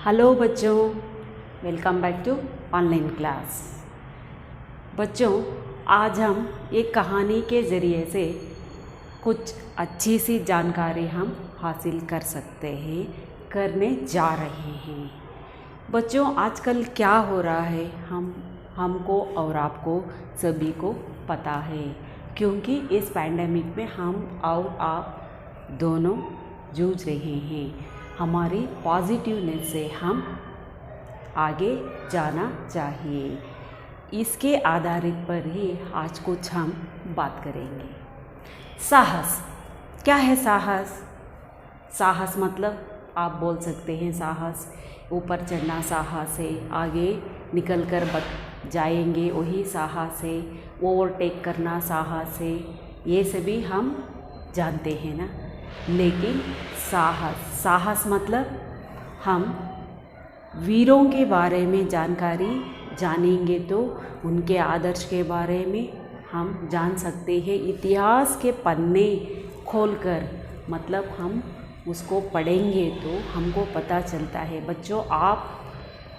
Hello बच्चों, welcome back to online class. बच्चों, आज हम एक कहानी के ज़रिए से कुछ अच्छी सी जानकारी हम हासिल कर सकते हैं, करने जा रहे हैं। बच्चों, आजकल क्या हो रहा है हमको और आपको सभी को पता है, क्योंकि इस पैंडेमिक में हम और आप दोनों जूझ रहे हैं। हमारी पॉजिटिवनेस से हम आगे जाना चाहिए। इसके आधारित पर ही आज कुछ हम बात करेंगे। साहस क्या है? साहस मतलब आप बोल सकते हैं साहस ऊपर चढ़ना साहस है, आगे निकल कर जाएंगे वही साहस है, ओवरटेक करना साहस है, ये सभी हम जानते हैं ना। लेकिन साहस मतलब हम वीरों के बारे में जानकारी जानेंगे तो उनके आदर्श के बारे में हम जान सकते हैं। इतिहास के पन्ने खोलकर मतलब हम उसको पढ़ेंगे तो हमको पता चलता है। बच्चों, आप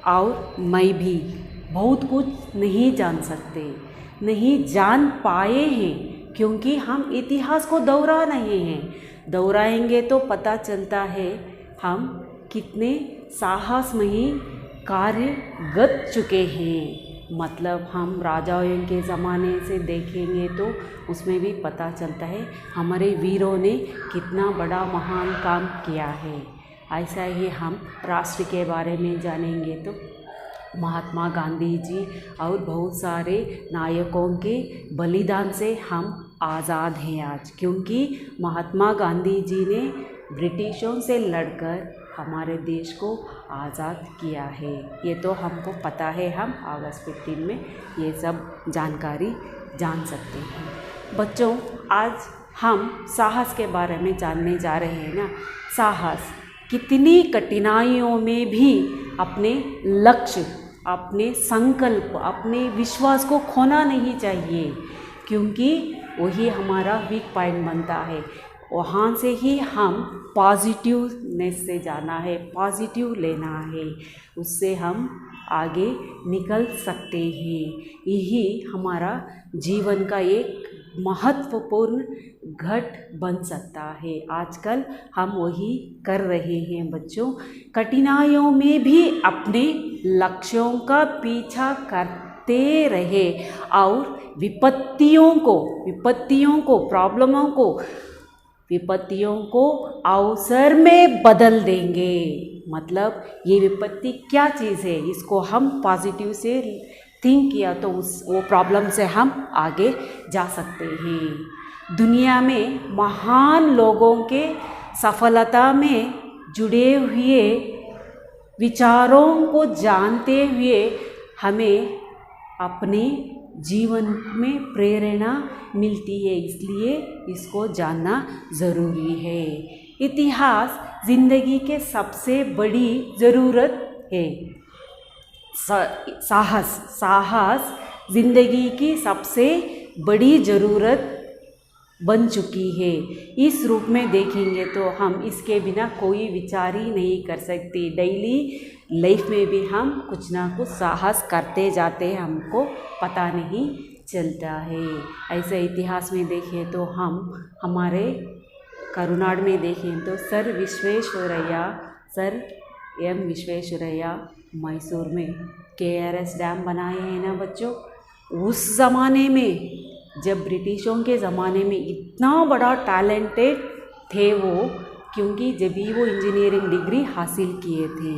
और मैं भी बहुत कुछ नहीं जान सकते, नहीं जान पाए हैं, क्योंकि हम इतिहास को दोहरा नहीं हैं। दोहराएंगे तो पता चलता है हम कितने साहसमयी कार्य कर चुके हैं। मतलब हम राजाओं के ज़माने से देखेंगे तो उसमें भी पता चलता है हमारे वीरों ने कितना बड़ा महान काम किया है। ऐसा ही हम राष्ट्र के बारे में जानेंगे तो महात्मा गांधी जी और बहुत सारे नायकों के बलिदान से हम आज़ाद हैं आज, क्योंकि महात्मा गांधी जी ने ब्रिटिशों से लड़कर हमारे देश को आज़ाद किया है। ये तो हमको पता है, हम अगस्त 15 में ये सब जानकारी जान सकते हैं। बच्चों, आज हम साहस के बारे में जानने जा रहे हैं ना। साहस कितनी कठिनाइयों में भी अपने लक्ष्य, अपने संकल्प, अपने विश्वास को खोना नहीं चाहिए, क्योंकि वही हमारा वीक पॉइंट बनता है। वहाँ से ही हम पॉजिटिवनेस से जाना है, पॉजिटिव लेना है, उससे हम आगे निकल सकते हैं। यही हमारा जीवन का एक महत्वपूर्ण घट बन सकता है। आजकल हम वही कर रहे हैं बच्चों। कठिनाइयों में भी अपने लक्ष्यों का पीछा करते रहे और विपत्तियों को अवसर में बदल देंगे। मतलब ये विपत्ति क्या चीज़ है, इसको हम पॉजिटिव से थिंक किया तो वो प्रॉब्लम से हम आगे जा सकते हैं। दुनिया में महान लोगों के सफलता में जुड़े हुए विचारों को जानते हुए हमें अपने जीवन में प्रेरणा मिलती है, इसलिए इसको जानना ज़रूरी है। इतिहास ज़िंदगी के सबसे बड़ी ज़रूरत है। साहस ज़िंदगी की सबसे बड़ी ज़रूरत बन चुकी है। इस रूप में देखेंगे तो हम इसके बिना कोई विचार ही नहीं कर सकते। डेली लाइफ में भी हम कुछ ना कुछ साहस करते जाते हैं, हमको पता नहीं चलता है। ऐसे इतिहास में देखें तो हम हमारे करुनाड में देखें तो सर एम विश्वेश्वरैया मैसूर में KRS डैम बनाए हैं ना बच्चों। उस ज़माने में जब ब्रिटिशों के ज़माने में इतना बड़ा टैलेंटेड थे वो, क्योंकि जब भी वो इंजीनियरिंग डिग्री हासिल किए थे,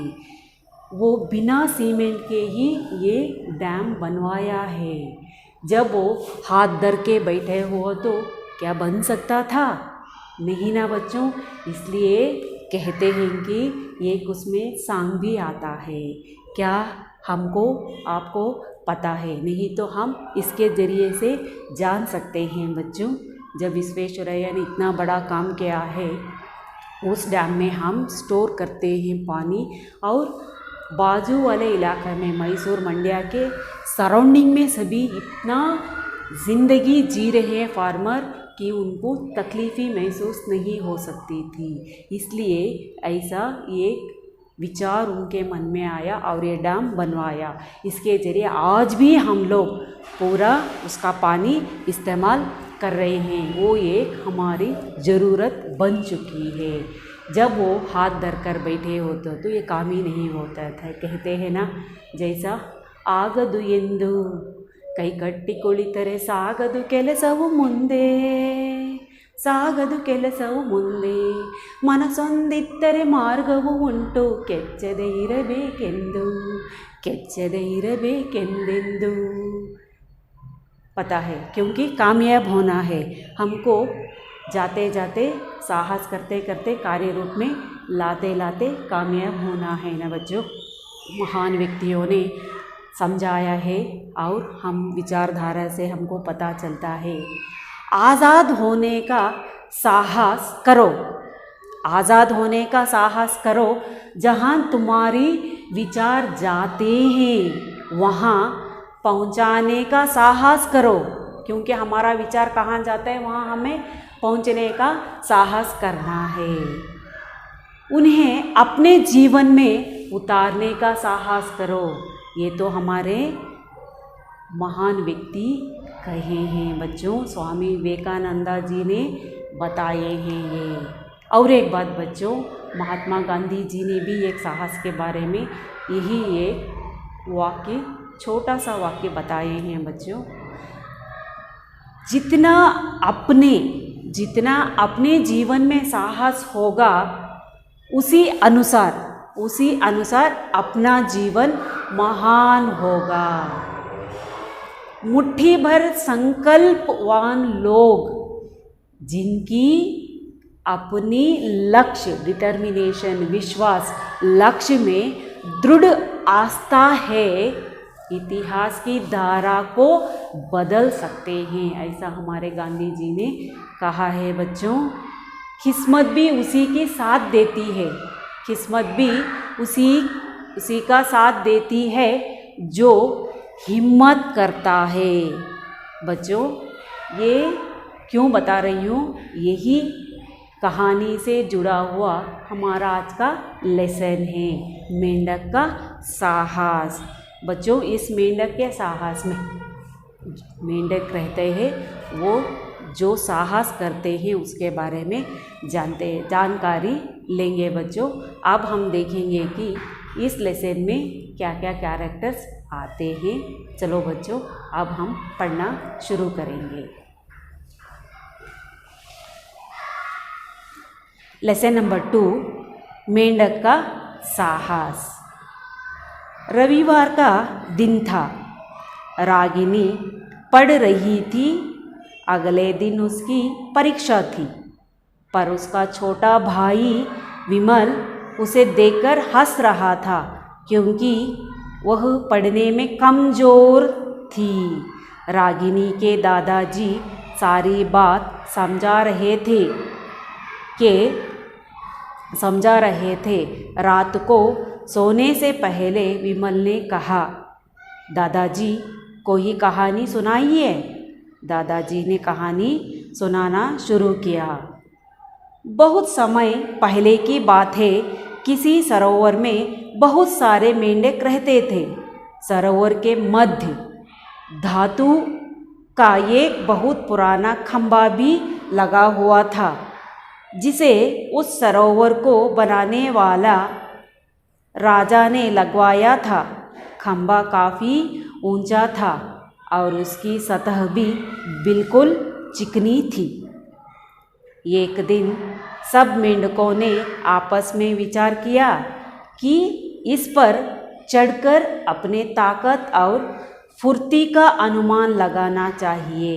वो बिना सीमेंट के ही ये डैम बनवाया है। जब वो हाथ धर के बैठे हो तो क्या बन सकता था? नहीं ना बच्चों। इसलिए कहते हैं कि ये उसमें सॉन्ग भी आता है। क्या हमको आपको पता है? नहीं तो हम इसके ज़रिए से जान सकते हैं बच्चों। जब विश्वेश्वरैया ने इतना बड़ा काम किया है, उस डैम में हम स्टोर करते हैं पानी, और बाजू वाले इलाके में मैसूर मंड्या के सराउंडिंग में सभी इतना ज़िंदगी जी रहे हैं फार्मर कि उनको तकलीफ़ ही महसूस नहीं हो सकती थी। इसलिए ऐसा एक विचार उनके मन में आया और ये डैम बनवाया। इसके ज़रिए आज भी हम लोग पूरा उसका पानी इस्तेमाल कर रहे हैं। वो एक हमारी ज़रूरत बन चुकी है। जब वो हाथ धर कर बैठे होते तो ये काम ही नहीं होता था। कहते हैं ना, जैसा ಆಗದು ಎಂದು ಕೈ ಕಟ್ಟಿ ಕುಳಿತರೆ ಸಾಗದು ಕೆಲಸವು ಮುಂದೆ, ಸಾಗದು ಕೆಲಸವು ಮುಂದೆ, ಮನಸೊಂದಿದ್ದರೆ ಮಾರ್ಗವು ಉಂಟು, ಕೆಚ್ಚದೆ ಇರಬೇಕೆಂದು, ಕೆಚ್ಚದೆ ಇರಬೇಕೆಂದೆಂದು। पता है, क्योंकि कामयाब होना है। हमको जाते जाते साहस करते करते कार्य रूप में लाते लाते कामयाब होना है ना बच्चों। महान व्यक्तियों ने समझाया है और हम विचारधारा से हमको पता चलता है। आज़ाद होने का साहस करो, आज़ाद होने का साहस करो। जहाँ तुम्हारी विचार जाते हैं वहाँ पहुँचाने का साहस करो, क्योंकि हमारा विचार कहाँ जाता है वहाँ हमें पहुँचने का साहस करना है। उन्हें अपने जीवन में उतारने का साहस करो। ये तो हमारे महान व्यक्ति कहे हैं बच्चों, स्वामी विवेकानंद जी ने बताए हैं ये। और एक बात बच्चों, महात्मा गांधी जी ने भी एक साहस के बारे में यही एक वाक्य, छोटा सा वाक्य बताए हैं बच्चों। जितना अपने जीवन में साहस होगा उसी अनुसार अपना जीवन महान होगा। मुट्ठी भर संकल्पवान लोग जिनकी अपनी लक्ष्य, डिटर्मिनेशन, विश्वास, लक्ष्य में दृढ़ आस्था है, इतिहास की धारा को बदल सकते हैं। ऐसा हमारे गांधी जी ने कहा है बच्चों। किस्मत भी उसी के साथ देती है, किस्मत भी उसी का साथ देती है जो हिम्मत करता है। बच्चों ये क्यों बता रही हूँ, यही कहानी से जुड़ा हुआ हमारा आज का लेसन है, मेंढक का साहस। बच्चों इस मेंढक के साहस में, मेंढक रहते हैं वो जो साहस करते हैं उसके बारे में जानकारी लेंगे बच्चों। अब हम देखेंगे कि इस लेसन में क्या क्या कैरेक्टर्स आते हैं। चलो बच्चों अब हम पढ़ना शुरू करेंगे। लेसन नंबर 2, मेंढक का साहस। रविवार का दिन था। रागिनी पढ़ रही थी। अगले दिन उसकी परीक्षा थी, पर उसका छोटा भाई विमल उसे देखकर हंस रहा था, क्योंकि वह पढ़ने में कमज़ोर थी। रागिनी के दादाजी सारी बात समझा रहे थे। रात को सोने से पहले विमल ने कहा, दादाजी कोई कहानी सुनाइए। दादाजी ने कहानी सुनाना शुरू किया। बहुत समय पहले की बात है, किसी सरोवर में बहुत सारे मेंढक रहते थे। सरोवर के मध्य धातु का एक बहुत पुराना खंभा भी लगा हुआ था, जिसे उस सरोवर को बनाने वाला राजा ने लगवाया था। खंभा काफ़ी ऊंचा था और उसकी सतह भी बिल्कुल चिकनी थी। एक दिन सब मेंढकों ने आपस में विचार किया कि इस पर चढ़कर अपने ताकत और फुर्ती का अनुमान लगाना चाहिए।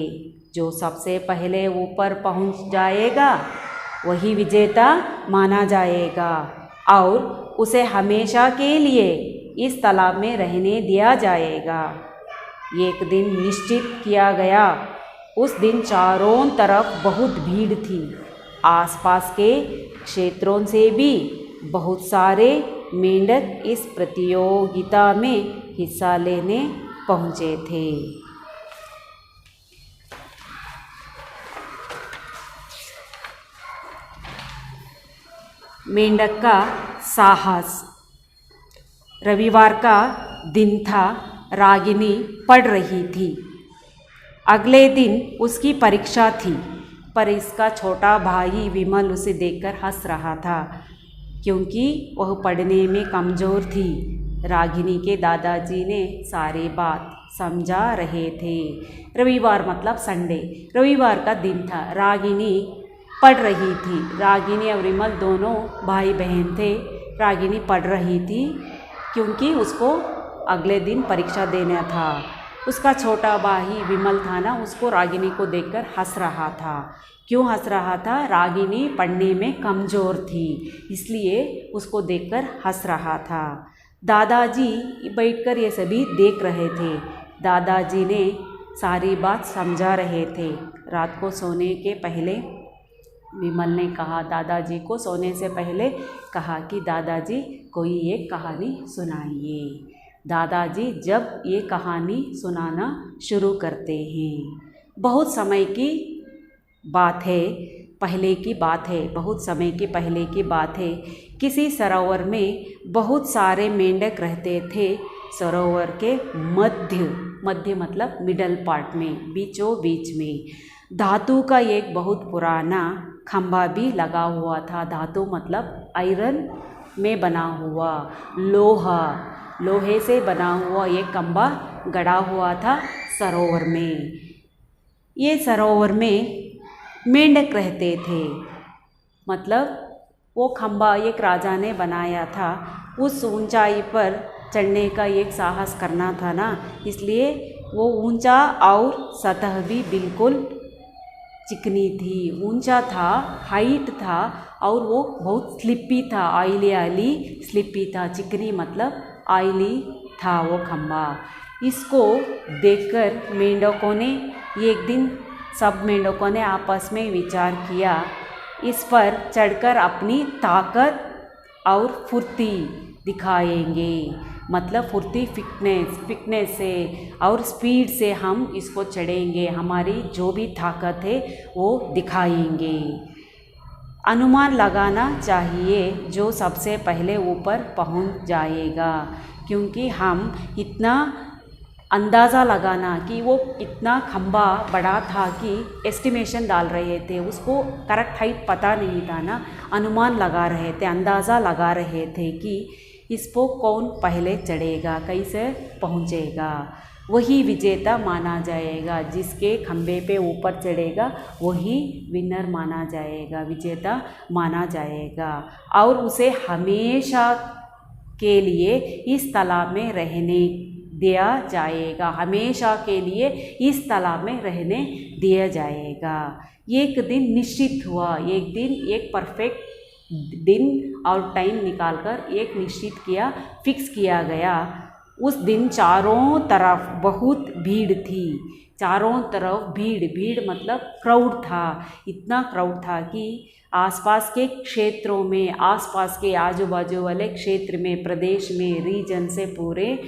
जो सबसे पहले ऊपर पहुंच जाएगा वही विजेता माना जाएगा और उसे हमेशा के लिए इस तालाब में रहने दिया जाएगा। एक दिन निश्चित किया गया। उस दिन चारों तरफ बहुत भीड़ थी। आसपास के क्षेत्रों से भी बहुत सारे मेंढक इस प्रतियोगिता में हिस्सा लेने पहुँचे थे। मेंढक का साहस। रविवार का दिन था। रागिनी पढ़ रही थी। अगले दिन उसकी परीक्षा थी, पर इसका छोटा भाई विमल उसे देखकर हंस रहा था, क्योंकि वह पढ़ने में कमज़ोर थी। रागिनी के दादाजी ने सारी बात समझा रहे थे। रविवार मतलब संडे, रविवार का दिन था। रागिनी पढ़ रही थी। रागिनी और विमल दोनों भाई बहन थे। रागिनी पढ़ रही थी क्योंकि उसको अगले दिन परीक्षा देना था। उसका छोटा भाई विमल था ना, उसको रागिनी को देखकर हंस रहा था। क्यों हंस रहा था? रागिनी पढ़ने में कमज़ोर थी, इसलिए उसको देखकर हंस रहा था। दादाजी बैठकर ये सभी देख रहे थे। दादाजी ने सारी बात समझा रहे थे। रात को सोने के पहले विमल ने कहा, दादाजी को सोने से पहले कहा कि दादाजी कोई एक कहानी सुनाइए। दादाजी जब ये कहानी सुनाना शुरू करते हैं, बहुत समय की बात है, पहले की बात है, बहुत समय के पहले की बात है। किसी सरोवर में बहुत सारे मेंढक रहते थे। सरोवर के मध्य मतलब मिडल पार्ट में, बीचों बीच में धातु का एक बहुत पुराना खंभा भी लगा हुआ था। धातु मतलब आयरन में बना हुआ, लोहे से बना हुआ एक खंभा गड़ा हुआ था सरोवर में। ये सरोवर में मेंढक रहते थे, मतलब वो खंभा एक राजा ने बनाया था। उस ऊंचाई पर चढ़ने का एक साहस करना था ना, इसलिए वो ऊंचा और सतह भी बिल्कुल चिकनी थी। ऊंचा था, हाइट था, और वो बहुत स्लिपी था, ऑयली स्लिपी था। चिकनी मतलब ऑयली था वो खंभा। इसको देखकर मेंढकों ने एक दिन, सब मेंढकों ने आपस में विचार किया, इस पर चढ़कर अपनी ताकत और फुर्ती दिखाएंगे। मतलब फुर्ती, फिटनेस से और स्पीड से हम इसको चढ़ेंगे, हमारी जो भी ताकत है वो दिखाएंगे। अनुमान लगाना चाहिए जो सबसे पहले ऊपर पहुंच जाएगा, क्योंकि हम इतना अंदाज़ा लगाना कि वो इतना खंभा बड़ा था कि एस्टिमेशन डाल रहे थे, उसको करेक्ट हाइट पता नहीं था ना, अनुमान लगा रहे थे, अंदाज़ा लगा रहे थे कि इसको कौन पहले चढ़ेगा, कैसे पहुंचेगा, वही विजेता माना जाएगा। जिसके खंभे पे ऊपर चढ़ेगा वही विनर माना जाएगा, विजेता माना जाएगा, और उसे हमेशा के लिए इस तालाब में रहने दिया जाएगा, हमेशा के लिए इस तालाब में रहने दिया जाएगा। एक दिन निश्चित हुआ, एक दिन एक परफेक्ट दिन और टाइम निकालकर एक निश्चित किया, फिक्स किया गया। उस दिन चारों तरफ बहुत भीड़ थी। चारों तरफ भीड़ मतलब क्राउड था। इतना क्राउड था कि आसपास के क्षेत्रों में, आसपास के आजू बाजू वाले क्षेत्र में, प्रदेश में, रीजन से पूरे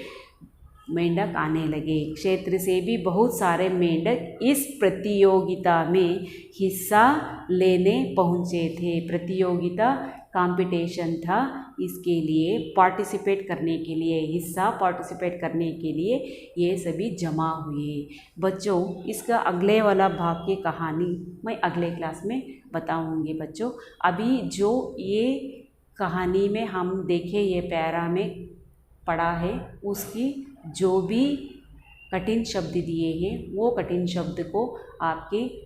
मेंढक आने लगे। क्षेत्र से भी बहुत सारे मेंढक इस प्रतियोगिता में हिस्सा लेने पहुँचे थे। प्रतियोगिता कंपटीशन था, इसके लिए पार्टिसिपेट करने के लिए, हिस्सा पार्टिसिपेट करने के लिए ये सभी जमा हुए। बच्चों, इसका अगले वाला भाग की कहानी मैं अगले क्लास में बताऊंगी। बच्चों, अभी जो ये कहानी में हम देखे, ये पैरा में पढ़ा है, उसकी जो भी कठिन शब्द दिए हैं वो कठिन शब्द को आपके